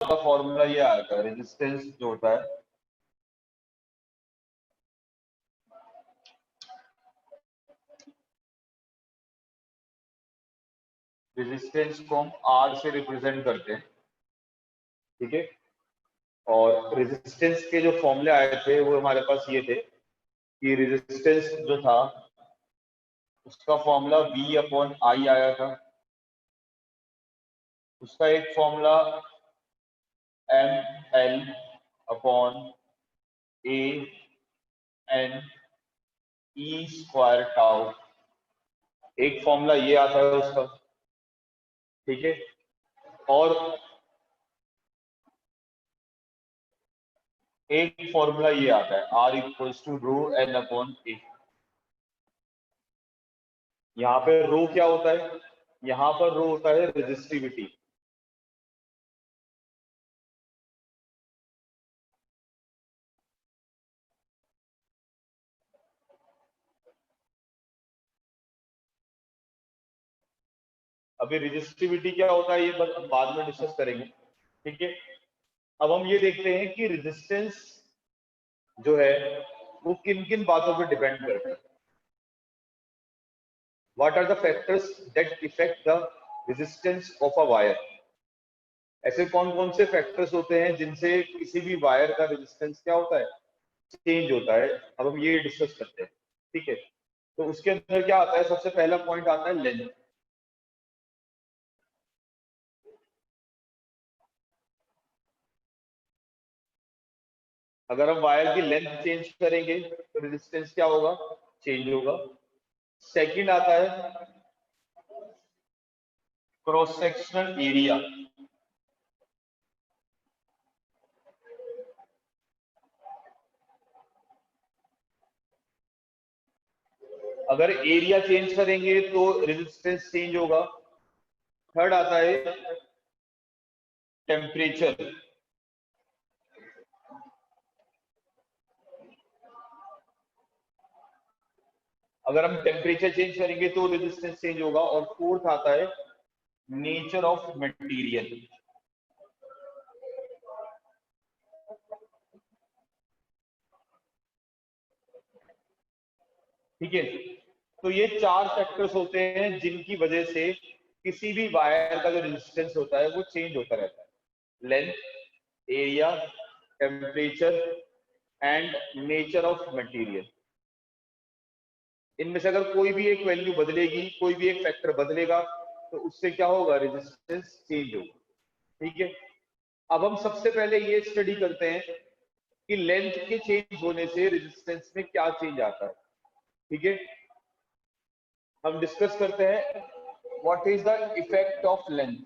का फॉर्मूला ये आता है, रेजिस्टेंस जो होता है रेजिस्टेंस को हम R से रिप्रेजेंट करते हैं, ठीक है। और रेजिस्टेंस के जो फॉर्मूले आए थे वो हमारे पास ये थे कि रेजिस्टेंस जो था उसका फॉर्मूला V/I आया था, उसका एक फॉर्मूला ML/A/N E²τ, एक फॉर्मूला ये आता है उसका, ठीक है। और एक फॉर्मूला ये आता है R=ρN/A। यहाँ पे रो क्या होता है, यहाँ पर रो होता है रेजिस्टिविटी। अभी रेजिस्टिविटी क्या होता है ये बाद में डिस्कस करेंगे, ठीक है। अब हम ये देखते हैं कि रेजिस्टेंस जो है वो किन किन बातों पर डिपेंड करता है। What are the factors that affect the resistance of a wire. ऐसे कौन कौन से फैक्टर्स होते हैं जिनसे किसी भी वायर का रेजिस्टेंस क्या होता है, चेंज होता है। अब हम ये डिस्कस करते हैं, ठीक है। तो उसके अंदर क्या आता है, सबसे पहला पॉइंट आता है लेंथ। अगर हम वायर की लेंथ चेंज करेंगे तो रेजिस्टेंस क्या होगा, चेंज होगा। सेकंड आता है क्रॉस सेक्शनल एरिया। अगर एरिया चेंज करेंगे तो रेजिस्टेंस चेंज होगा। थर्ड आता है टेम्परेचर। अगर हम टेम्परेचर चेंज करेंगे तो रेजिस्टेंस चेंज होगा। और फोर्थ आता है नेचर ऑफ मटेरियल। ठीक है, तो ये चार फैक्टर्स होते हैं जिनकी वजह से किसी भी वायर का जो रेजिस्टेंस होता है वो चेंज होता रहता है। Length, area, temperature and nature of material. इनमें से अगर कोई भी एक वैल्यू बदलेगी, कोई भी एक फैक्टर बदलेगा, तो उससे क्या होगा, रेजिस्टेंस चेंज होगा। ठीक है, अब हम सबसे पहले ये स्टडी करते हैं कि लेंथ के चेंज होने से रेजिस्टेंस में क्या चेंज आता है। ठीक है, हम डिस्कस करते हैं what is the effect of length.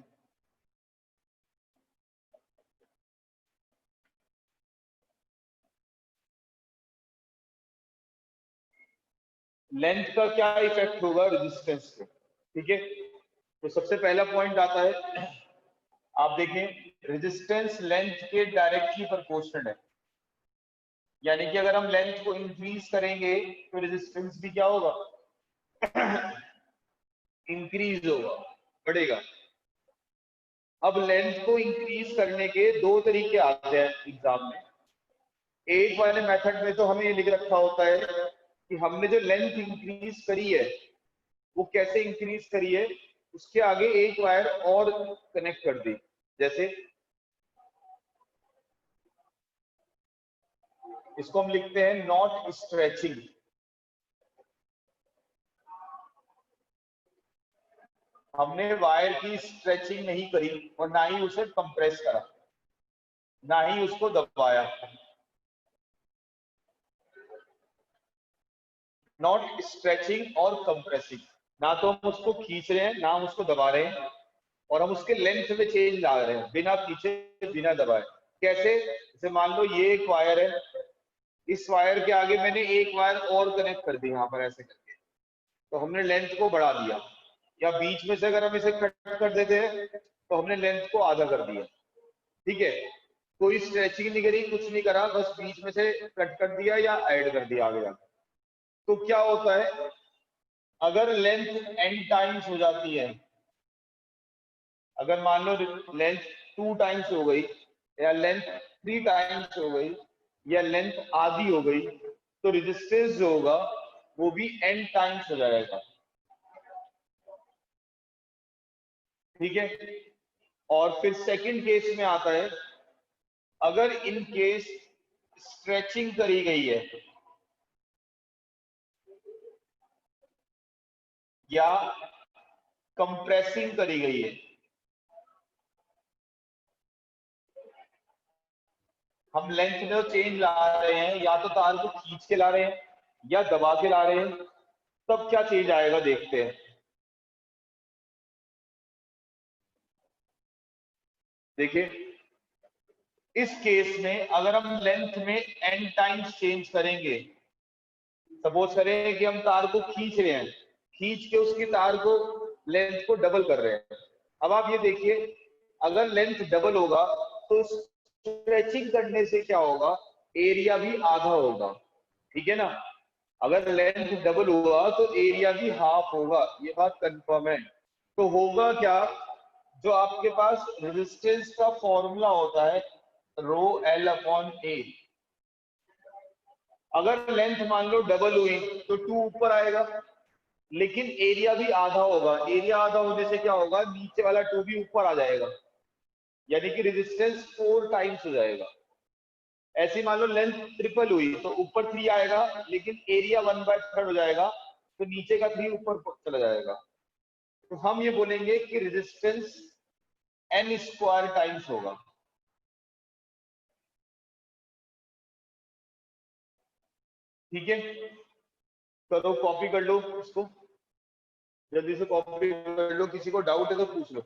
Length का क्या इफेक्ट होगा रेजिस्टेंस पे। ठीक है, तो सबसे पहला पॉइंट आता है, आप देखें रेजिस्टेंस लेंथ के डायरेक्टली प्रोपोर्शनल है। यानी कि अगर हम लेंथ को इंक्रीज करेंगे तो रेजिस्टेंस भी क्या होगा, इंक्रीज होगा, बढ़ेगा। अब लेंथ को इंक्रीज करने के दो तरीके आते हैं एग्जाम में। एक वाले मेथड में तो हमें ये लिख रखा होता है कि हमने जो लेंथ इंक्रीज करी है वो कैसे इंक्रीज करी है, उसके आगे एक वायर और कनेक्ट कर दी। जैसे इसको हम लिखते हैं नॉट स्ट्रेचिंग। हमने वायर की स्ट्रेचिंग नहीं करी और ना ही उसे कंप्रेस करा, ना ही उसको दबाया। नॉट स्ट्रेचिंग और कंप्रेसिंग, ना तो हम उसको खींच रहे हैं ना हम उसको दबा रहे हैं, और हम उसके लेंथ में चेंज ला रहे हैं बिना खींचे बिना दबाए। कैसे, जैसे मान लो ये एक वायर है, इस वायर के आगे मैंने एक वायर और कनेक्ट कर दी यहाँ पर ऐसे करके, तो हमने लेंथ को बढ़ा दिया। या बीच में से अगर हम इसे कट कर देते हैं तो हमने लेंथ को आधा कर दिया। ठीक है, कोई स्ट्रेचिंग नहीं करी, कुछ नहीं करा, बस बीच में से कट कर दिया या ऐड कर दिया आगे जाके। तो क्या होता है, अगर लेंथ n टाइम्स हो जाती है, अगर मान लो लेंथ 2 टाइम्स हो गई, या लेंथ 3 टाइम्स हो गई या लेंथ आधी हो गई, तो रेजिस्टेंस जो होगा वो भी n टाइम्स हो जाएगा। ठीक है। और फिर सेकंड केस में आता है, अगर इन केस स्ट्रेचिंग करी गई है या कंप्रेसिंग करी गई है, हम लेंथ में चेंज ला रहे हैं, या तो तार को खींच के ला रहे हैं या दबा के ला रहे हैं, तब क्या चेंज आएगा देखते हैं। देखिए, इस केस में अगर हम लेंथ में n टाइम्स चेंज करेंगे, सपोज करें कि हम तार को खींच रहे हैं, खींच के उसकी तार को लेंथ को डबल कर रहे हैं। अब आप ये देखिए, अगर लेंथ डबल होगा तो स्ट्रेचिंग करने से क्या होगा, एरिया भी आधा होगा। ठीक है ना। अगर लेंथ डबल हुआ तो एरिया भी हाफ होगा, ये बात कंफर्म है। तो होगा क्या, जो आपके पास रेजिस्टेंस का फॉर्मूला होता है रो एल अपॉन ए, अगर लेंथ मान लो डबल हुई तो 2 ऊपर आएगा, लेकिन एरिया भी आधा होगा। एरिया आधा होने से क्या होगा, नीचे वाला 2 भी ऊपर आ जाएगा, यानी कि रेजिस्टेंस 4 टाइम्स हो जाएगा। ऐसे मान लो लेंथ ट्रिपल हुई तो ऊपर 3 आएगा, लेकिन एरिया 1/3 हो जाएगा, तो नीचे का 3 ऊपर चला जाएगा। तो हम ये बोलेंगे कि रेजिस्टेंस n स्क्वायर टाइम्स होगा। ठीक है, करो कॉपी कर लो इसको, जल्दी से कॉपी कर लो, किसी को डाउट है तो पूछ लो।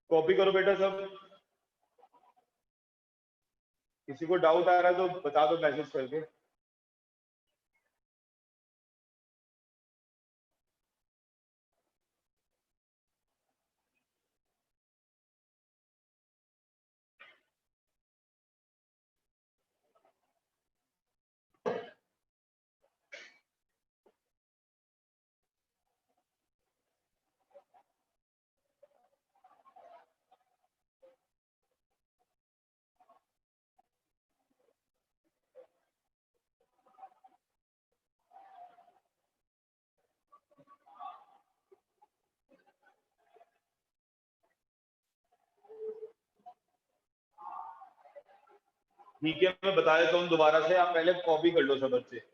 कॉपी करो बेटा सब, किसी को डाउट आ रहा है तो बता दो मैसेज करके। ठीक है, मैं बता देता हूँ दोबारा से, आप पहले कॉपी कर लो सब बच्चे।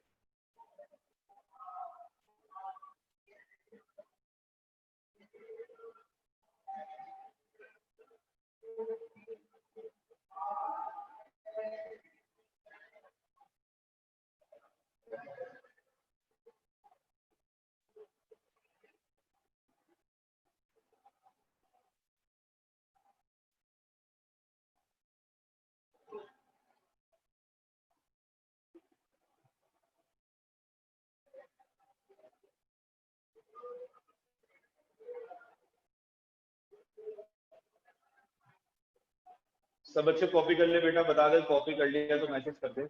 सब बच्चे कॉपी कर ले बेटा, बता दे कॉपी कर लिया तो मैसेज कर दे।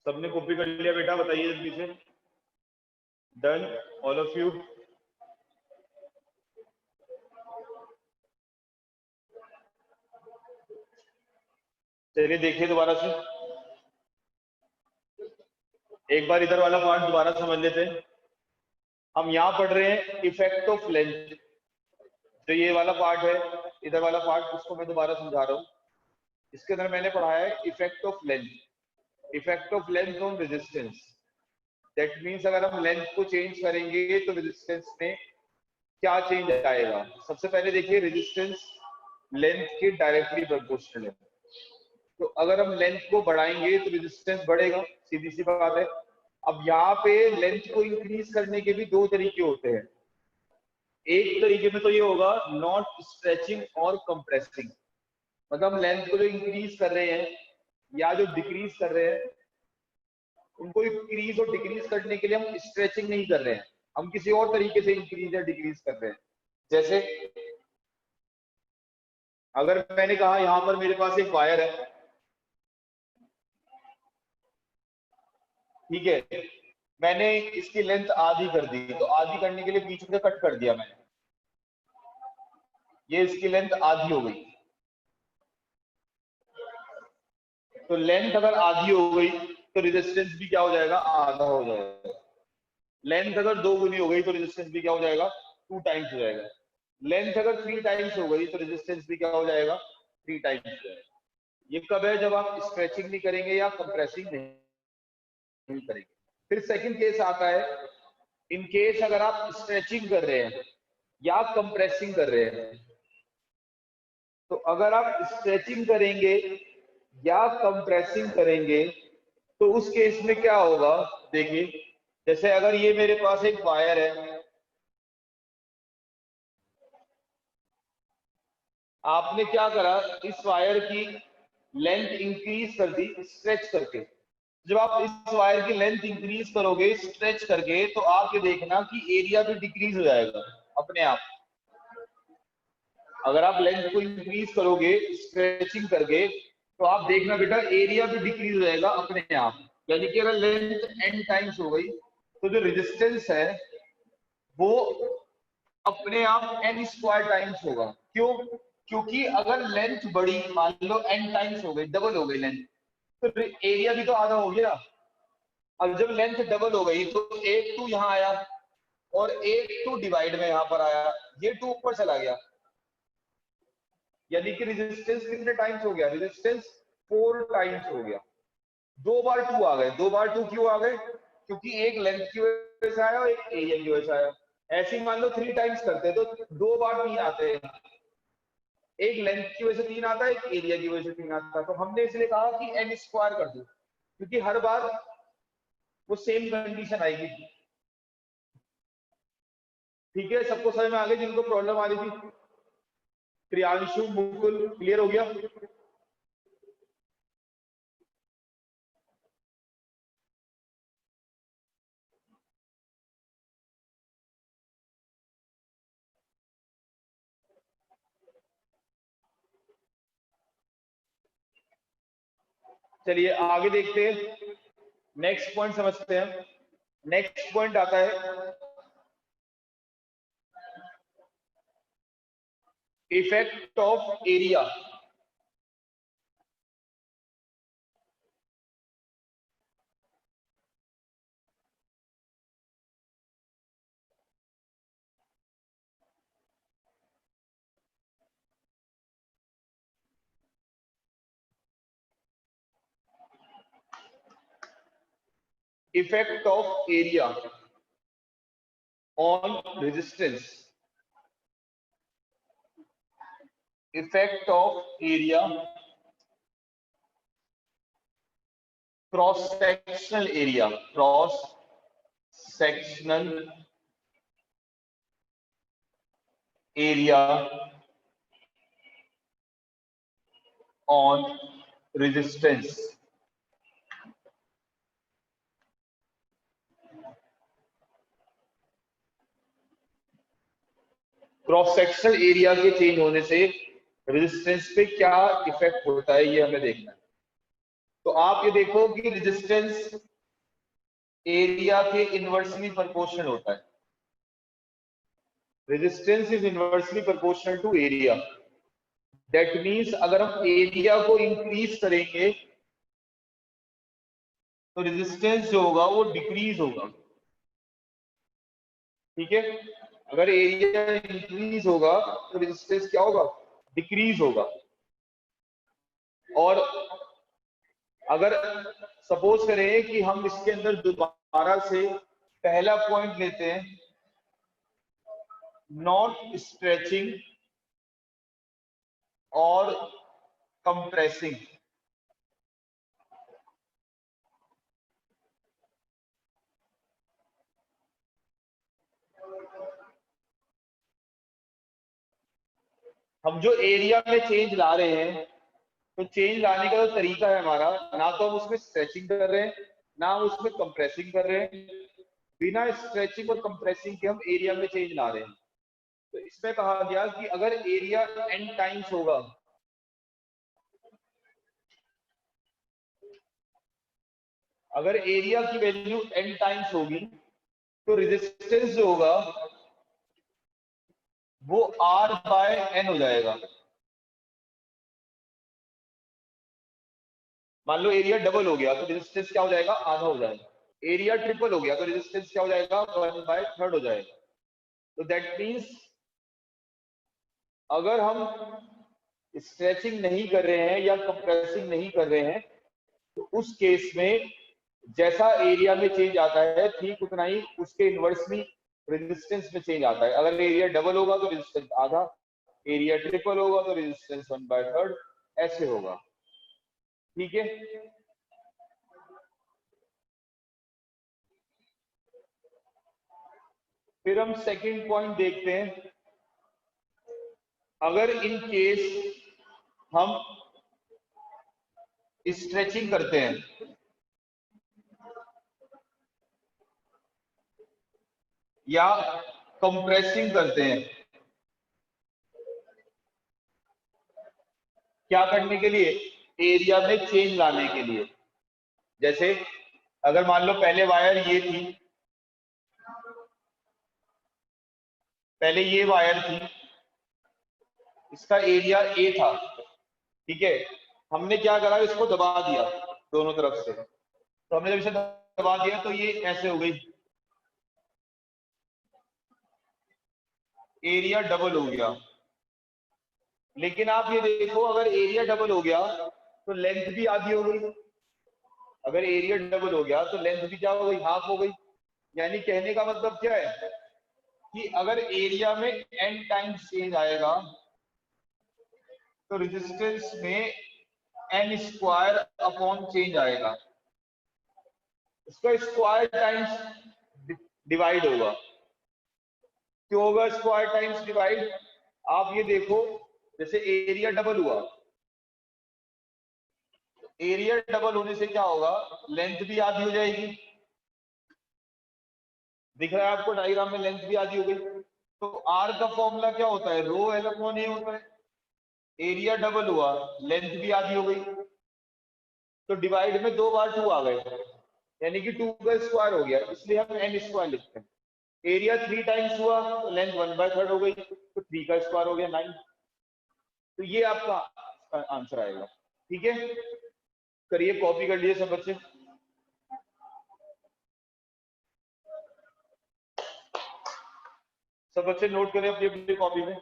सबने कॉपी कर लिया बेटा, बताइए जल्दी से। Done, all of you. चलिए देखिए दोबारा से, एक बार इधर वाला पार्ट दोबारा समझ लेते हैं। हम यहाँ पढ़ रहे हैं इफेक्ट ऑफ लेंथ, जो ये वाला पार्ट है, इधर वाला पार्ट, उसको मैं दोबारा समझा रहा हूँ। इसके अंदर मैंने पढ़ा है effect of length, effect of length on resistance. That means अगर हम लेंथ को चेंज करेंगे तो रेजिस्टेंस में क्या चेंज आएगा। सबसे पहले देखिए, रेजिस्टेंस लेंथ के डायरेक्टली प्रोपोर्शनल है, तो अगर हम लेंथ को बढ़ाएंगे तो रेजिस्टेंस बढ़ेगा, सीधी सी बात है। अब यहाँ पे लेंथ को इंक्रीज करने के भी दो तरीके होते हैं। एक तरीके में तो ये होगा नॉट स्ट्रेचिंग और कंप्रेसिंग, मतलब हम लेंथ को जो इंक्रीज कर रहे हैं या जो डिक्रीज कर रहे हैं, उनको इंक्रीज और डिक्रीज करने के लिए हम स्ट्रेचिंग नहीं कर रहे हैं, हम किसी और तरीके से इंक्रीज या डिक्रीज कर रहे हैं। जैसे अगर मैंने कहा यहाँ पर मेरे पास एक वायर है, ठीक है, मैंने इसकी लेंथ आधी कर दी, तो आधी करने के लिए बीच में कट कर दिया मैंने, ये इसकी लेंथ आधी हो गई। तो लेंथ अगर आधी हो गई तो रेजिस्टेंस भी क्या हो जाएगा, आधा हो जाएगा। लेंथ अगर 2 गुनी हो गई तो रेजिस्टेंस भी क्या हो जाएगा, 2 टाइम्स हो जाएगा। लेंथ अगर 3 टाइम्स हो गई तो रेजिस्टेंस भी क्या हो जाएगा, 3 टाइम्स हो जाएगा। ये कब है, जब आप स्ट्रेचिंग नहीं करेंगे या कंप्रेसिंग नहीं करेंगे। फिर सेकंड केस आता है, इन केस अगर आप स्ट्रेचिंग कर रहे हैं या कंप्रेसिंग कर रहे हैं, तो अगर आप स्ट्रेचिंग करेंगे या कंप्रेसिंग करेंगे तो उस केस में क्या होगा, देखिए, जैसे अगर ये मेरे पास एक वायर है, आपने क्या करा, इस वायर की लेंथ इंक्रीज कर दी स्ट्रेच करके। जब आप इस वायर की लेंथ इंक्रीज करोगे स्ट्रेच करके, तो आप ये देखना कि एरिया भी डिक्रीज हो जाएगा अपने आप। अगर आप लेंथ को इंक्रीज करोगे स्ट्रेचिंग करके, तो आप देखना बेटा एरिया भी डिक्रीज हो जाएगा अपने आप। यानी कि अगर लेंथ n टाइम्स हो गई तो जो रेजिस्टेंस है वो अपने आप n स्क्वायर टाइम्स होगा। क्यों, क्योंकि अगर लेंथ बढ़ी, मान लो n टाइम्स हो गई, डबल हो गई लेंथ, तो एरिया भी तो आधा हो गया। अब जब लेंथ डबल हो गई तो एक टू यहाँ आया और एक टू डिवाइड में यहाँ पर आया, ये टू ऊपर चला गया, यानी कि रेजिस्टेंस कितने टाइम्स हो गया, रेजिस्टेंस 4 टाइम्स हो गया। 2 बार 2 आ गए, 2 बार 2 क्यों आ गए, क्योंकि एक लेंथ की वजह से आया और एक एरिया की वजह से आया। ऐसे ही मान लो 3 टाइम्स करते तो 2 बार 3 आते हैं, एक लेंथ की वजह से 3 आता है, एक एरिया की वजह से 3 आता है। तो हमने इसलिए कहा कि n स्क्वायर कर दो, क्योंकि हर बार वो सेम कंडीशन आएगी। ठीक है, सबको समझ में आ गई, जिनको प्रॉब्लम आ रही थी। प्रियांशु, मुकुल, क्लियर हो गया। चलिए आगे देखते हैं, नेक्स्ट पॉइंट समझते हैं। नेक्स्ट पॉइंट आता है effect of area. Effect of area on resistance, effect of area, cross sectional area, cross sectional area on resistance. Cross sectional area के चेंज होने से रेजिस्टेंस पे क्या इफेक्ट होता है, ये हमें देखना है। तो आप ये देखो कि रेजिस्टेंस एरिया के इनवर्सली प्रोपोर्शनल होता है। Resistance is inversely proportional to area. That means अगर हम एरिया को इंक्रीज करेंगे तो रेजिस्टेंस जो होगा वो डिक्रीज होगा। ठीक है, अगर एरिया इंक्रीज होगा तो रेजिस्टेंस क्या होगा, डिक्रीज होगा। और अगर सपोज करें कि हम इसके अंदर दोबारा से पहला पॉइंट लेते हैं, नॉट स्ट्रेचिंग और कंप्रेसिंग। हम जो एरिया में चेंज ला रहे हैं, तो चेंज लाने का जो तरीका है हमारा, ना तो हम उसमें स्ट्रेचिंग कर रहे हैं ना हम उसमें कंप्रेसिंग कर रहे हैं। बिना स्ट्रेचिंग और कंप्रेसिंग के हम एरिया में चेंज ला रहे हैं। तो इसमें कहा गया कि अगर एरिया n टाइम्स होगा, अगर एरिया की वैल्यू n टाइम्स होगी तो रेजिस्टेंस जो होगा वो r बाय n हो जाएगा। मान लो एरिया डबल हो गया तो रेजिस्टेंस क्या हो जाएगा, आधा हो जाएगा। एरिया ट्रिपल हो गया तो रेजिस्टेंस क्या हो जाएगा, 1/3 हो जाएगा। तो दैट मीन्स अगर हम स्ट्रेचिंग नहीं कर रहे हैं या कंप्रेसिंग नहीं कर रहे हैं तो उस केस में जैसा एरिया में चेंज आता है ठीक उतना ही उसके इनवर्सली रेजिस्टेंस में चेंज आता है। अगर एरिया डबल होगा तो रेजिस्टेंस आधा, एरिया ट्रिपल होगा तो रेजिस्टेंस 1/3, ऐसे होगा। ठीक है, फिर हम सेकंड पॉइंट देखते हैं। अगर इन केस हम स्ट्रेचिंग करते हैं या कंप्रेसिंग करते हैं, क्या करने के लिए, एरिया में चेंज लाने के लिए। जैसे अगर मान लो पहले वायर ये थी, पहले ये वायर थी, इसका एरिया ए था। ठीक है, हमने क्या करा, इसको दबा दिया दोनों तरफ से। तो हमने जब इसे दबा दिया तो ये ऐसे हो गई, एरिया डबल हो गया। लेकिन आप ये देखो, अगर एरिया डबल हो गया तो लेंथ भी आधी हो गई। अगर एरिया डबल हो गया तो लेंथ भी क्या हो गई, हाफ हो गई। यानी कहने का मतलब क्या है कि अगर एरिया में n टाइम्स चेंज आएगा तो रेजिस्टेंस में n स्क्वायर अपॉन चेंज आएगा, इसका स्क्वायर टाइम्स डिवाइड होगा। क्यों होगा स्क्वायर टाइम्स डिवाइड, आप ये देखो, जैसे एरिया डबल हुआ, एरिया डबल होने से क्या होगा, लेंथ भी आधी हो जाएगी। दिख रहा है आपको डायग्राम में, लेंथ भी आधी हो गई। तो आर का फॉर्मूला क्या होता है, रो एल अपॉन ए होता है। एरिया डबल हुआ, लेंथ भी आधी हो गई, तो डिवाइड में 2 बार 2 आ गए, यानी कि 2 का स्क्वायर हो गया, इसलिए हम n स्क्वायर लिखते हैं। एरिया 3 टाइम्स हुआ तो लेंथ 1/3 हो गई, तो 3 का स्क्वायर हो गया 9। तो ये आपका आंसर आएगा। ठीक है, करिए, कॉपी कर लिए सब बच्चे। सब बच्चे नोट करें अपनी अपनी कॉपी में।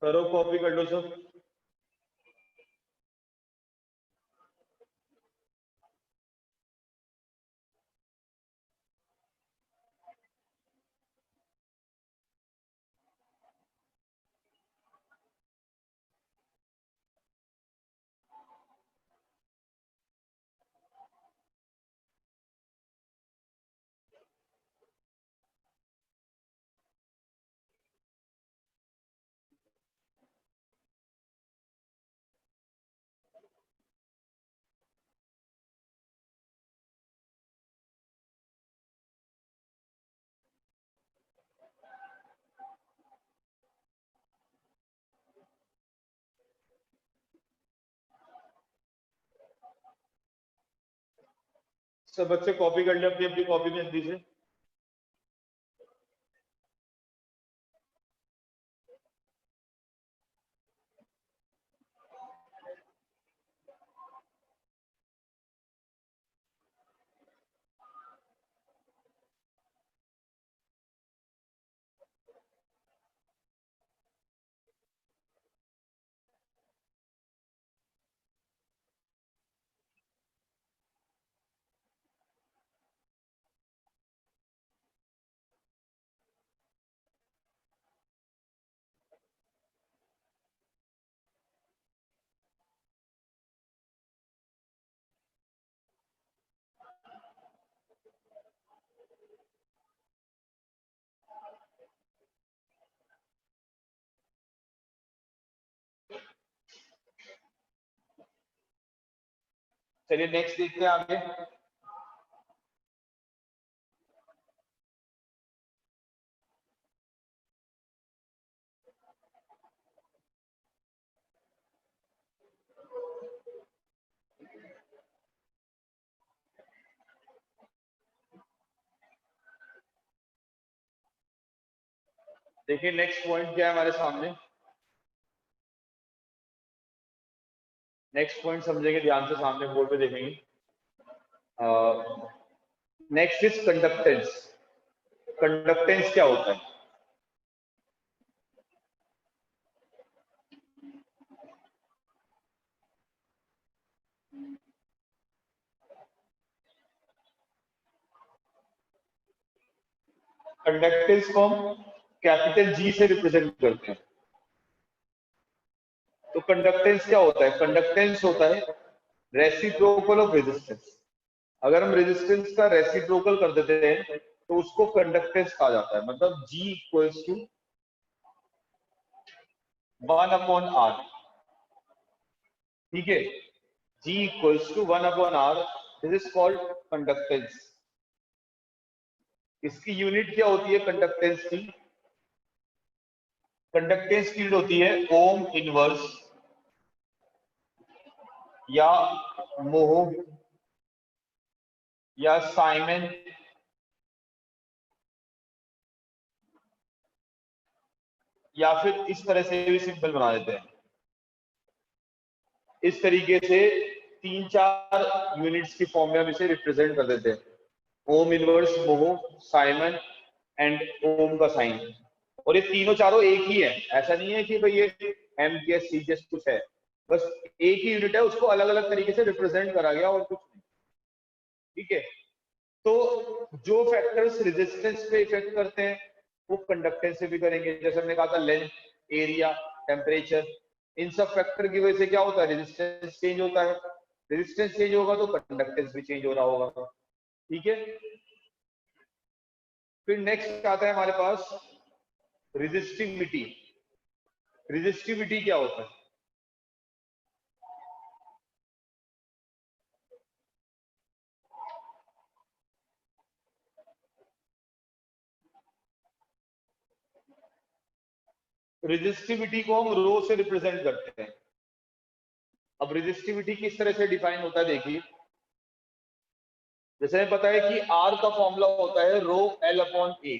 करो, कॉपी कर लो सब। सब बच्चे कॉपी कर ले अपनी अपनी कॉपी में जल्दी से। चलिए नेक्स्ट देखते हैं आगे। देखिए नेक्स्ट पॉइंट क्या है हमारे सामने। नेक्स्ट पॉइंट समझेंगे ध्यान से, सामने बोर्ड पे देखेंगे। Next is conductance. कंडक्टेंस क्या होता है? कंडक्टेंस को हम कैपिटल जी से रिप्रेजेंट करते हैं। तो कंडक्टेंस क्या होता है? कंडक्टेंस होता है रेसिप्रोकल ऑफ रेजिस्टेंस। अगर हम रेजिस्टेंस का रेसिप्रोकल कर देते हैं तो उसको कंडक्टेंस कहा जाता है। मतलब जी इक्वल्स टू 1/r। ठीक है, G equals to 1/r। This is called conductance. इसकी यूनिट क्या होती है कंडक्टेंस की? कंडक्टेंस की यूनिट होती है ओम इनवर्स या मोह या साइमन या फिर इस तरह से भी सिंपल बना देते हैं। इस तरीके से 3-4 यूनिट्स की फॉर्म में हम इसे रिप्रेजेंट कर देते हैं। ओम इनवर्स, मोह, साइमन एंड ओम का साइन। और ये तीनों चारों एक ही है। ऐसा नहीं है कि भाई ये एम के सी जस्ट कुछ है, बस एक ही यूनिट है, उसको अलग अलग तरीके से रिप्रेजेंट करा गया और कुछ नहीं। ठीक है, तो जो फैक्टर्स रेजिस्टेंस पे इफेक्ट करते हैं वो कंडक्टेंस से भी करेंगे। जैसे हमने कहा था लेंथ, एरिया, टेम्परेचर, इन सब फैक्टर की वजह से क्या होता है? रेजिस्टेंस चेंज होता है। रेजिस्टेंस चेंज होगा तो कंडक्टेंस भी चेंज हो रहा होगा। ठीक है, फिर नेक्स्ट आता है हमारे पास रेजिस्टिविटी। रेजिस्टिविटी क्या होता है? रेजिस्टिविटी को हम रो से रिप्रेजेंट करते हैं। अब रेजिस्टिविटी किस तरह से डिफाइन होता है देखिए। जैसे हमें पता है कि आर का फॉर्मूला होता है रो एल अपॉन ए।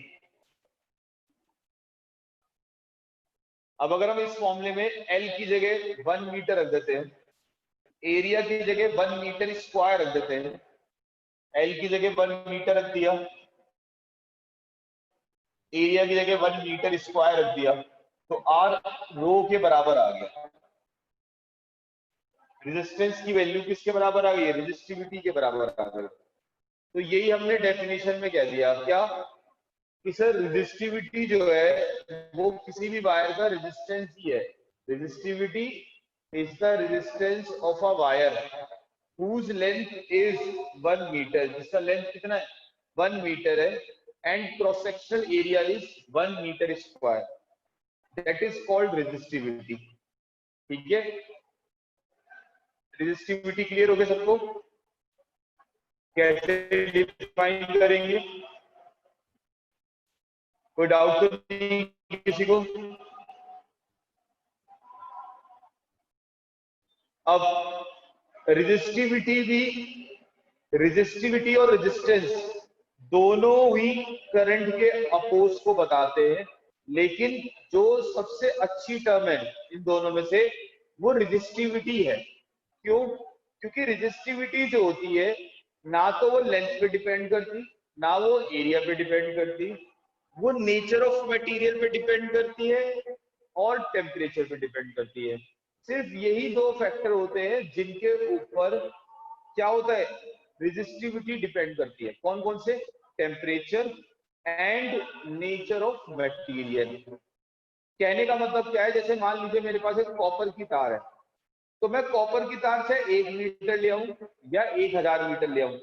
अब अगर हम इस फॉर्मूले में एल की जगह 1 मीटर रख देते हैं, एरिया की जगह 1 मीटर स्क्वायर रख देते हैं, एल की जगह 1 मीटर रख दिया, एरिया की जगह 1 मीटर स्क्वायर रख दिया, तो R रो के बराबर आ गया। रेजिस्टेंस की वैल्यू किसके बराबर आ गई? रेजिस्टिविटी के बराबर आ गई। तो यही हमने डेफिनेशन में कह दिया क्या कि सर रेजिस्टिविटी जो है वो किसी भी वायर का रेजिस्टेंस ही है। Resistivity is the resistance of a wire whose length is 1 metre, जिसका लेंथ कितना है? 1 मीटर है, and cross sectional area is 1 metre square, that is called resistivity. ठीक है, रेजिस्टिविटी क्लियर हो गया सबको? कैसे डिफाइन करेंगे? कोई डाउट तो नहीं किसी को? अब रेजिस्टिविटी और रेजिस्टेंस दोनों ही करंट के अपोज को बताते हैं, लेकिन जो सबसे अच्छी टर्म है इन दोनों में से वो रेजिस्टिविटी है। क्यों? क्योंकि रेजिस्टिविटी जो होती है ना तो वो लेंथ पे डिपेंड करती, ना वो एरिया पे डिपेंड करती, वो नेचर ऑफ मटेरियल पे डिपेंड करती है और टेम्परेचर पे डिपेंड करती है। सिर्फ यही दो फैक्टर होते हैं जिनके ऊपर क्या होता है? रेजिस्टिविटी डिपेंड करती है। कौन कौन से? Temperature and nature of material. कहने का मतलब क्या है? जैसे मान लीजिए मेरे पास एक कॉपर की तार है, तो मैं कॉपर की तार से 1 मीटर ले आऊं या 1000 मीटर ले आऊं,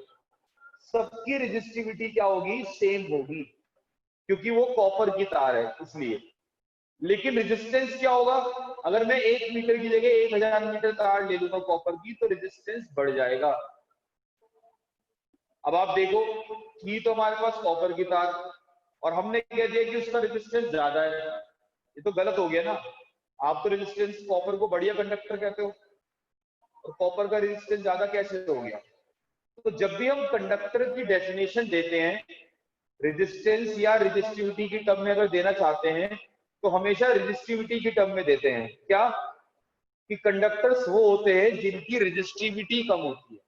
सबकी रेजिस्टिविटी क्या होगी? सेम होगी, क्योंकि वो कॉपर की तार है इसलिए। लेकिन रेजिस्टेंस क्या होगा? अगर मैं 1 मीटर की जगह 1000 मीटर तार ले लूंगा कॉपर की, तो रेजिस्टेंस बढ़ जाएगा। अब आप देखो कि तो हमारे पास कॉपर की तार, और हमने कह दिया कि उसका रेजिस्टेंस ज्यादा है, ये तो गलत हो गया ना। आप तो रेजिस्टेंस कॉपर को बढ़िया कंडक्टर कहते हो, और कॉपर का रेजिस्टेंस ज्यादा कैसे हो गया? तो जब भी हम कंडक्टर की डेफिनेशन देते हैं रेजिस्टेंस या रेजिस्टिविटी की टर्म में अगर देना चाहते हैं, तो हमेशा रेजिस्टिविटी की टर्म में देते हैं। क्या? कि कंडक्टर्स वो होते हैं जिनकी रेजिस्टिविटी कम होती है।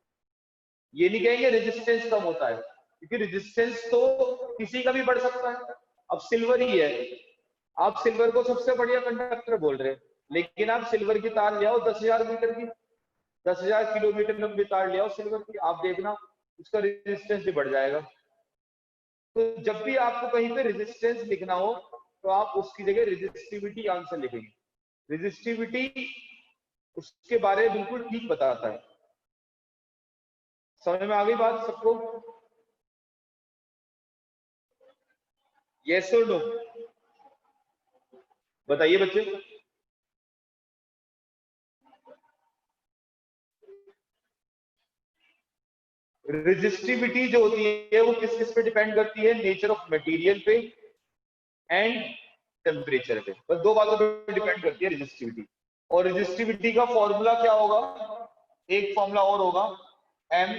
ये नहीं कहेंगे रेजिस्टेंस कम होता है, क्योंकि रेजिस्टेंस तो किसी का भी बढ़ सकता है। अब सिल्वर ही है, आप सिल्वर को सबसे बढ़िया कंडक्टर बोल रहे हैं, लेकिन आप सिल्वर की तार ले आओ 10,000 मीटर की, 10,000 किलोमीटर लंबी तार ले आओ सिल्वर की, आप देखना उसका रेजिस्टेंस भी बढ़ जाएगा। तो जब भी आपको कहीं पे रेजिस्टेंस लिखना हो, तो आप उसकी जगह रेजिस्टिविटी आंसर लिखेंगे। रेजिस्टिविटी उसके बारे में बिल्कुल ठीक बताता है। समझ में आ गई बात सबको? यस और नो बताइए बच्चे। रेजिस्टिविटी जो होती है वो किस किस पे डिपेंड करती है? नेचर ऑफ मटेरियल पे एंड टेम्परेचर पे, बस दो बातों पे डिपेंड करती है रेजिस्टिविटी। और रेजिस्टिविटी का फॉर्मूला क्या होगा? एक फॉर्मूला और होगा, m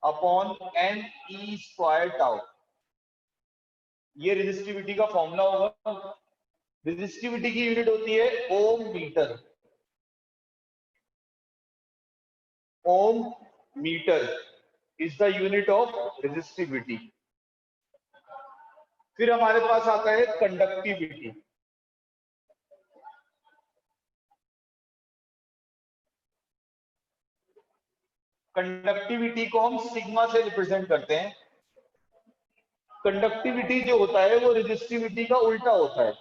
upon n e square tau. ये रेजिस्टिविटी का फॉर्मूला होगा। रेजिस्टिविटी की यूनिट होती है ohm metre. Ohm metre is the unit of resistivity. फिर हमारे पास आता है कंडक्टिविटी। कंडक्टिविटी को हम सिग्मा से रिप्रेजेंट करते हैं। कंडक्टिविटी जो होता है वो रेजिस्टिविटी का उल्टा होता है।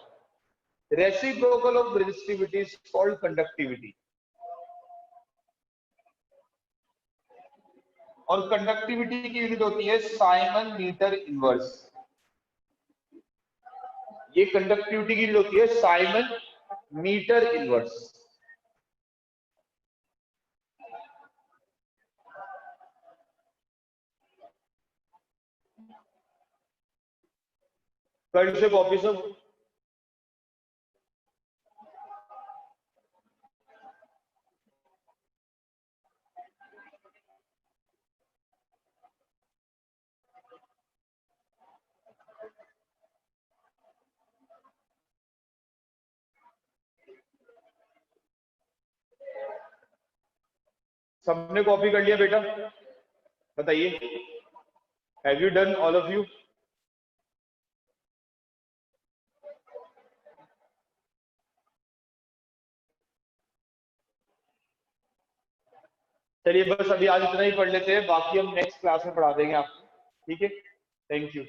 Reciprocal of resistivity is called conductivity. और कंडक्टिविटी की यूनिट होती है साइमन मीटर इनवर्स। ये कंडक्टिविटी की यूनिट होती है साइमन मीटर इनवर्स। कर से कॉपी सब। सबने कॉपी कर लिया बेटा? बताइए, have you done all of you? चलिए बस अभी आज इतना ही पढ़ लेते हैं, बाकी हम नेक्स्ट क्लास में पढ़ा देंगे आपको। ठीक है, थैंक यू।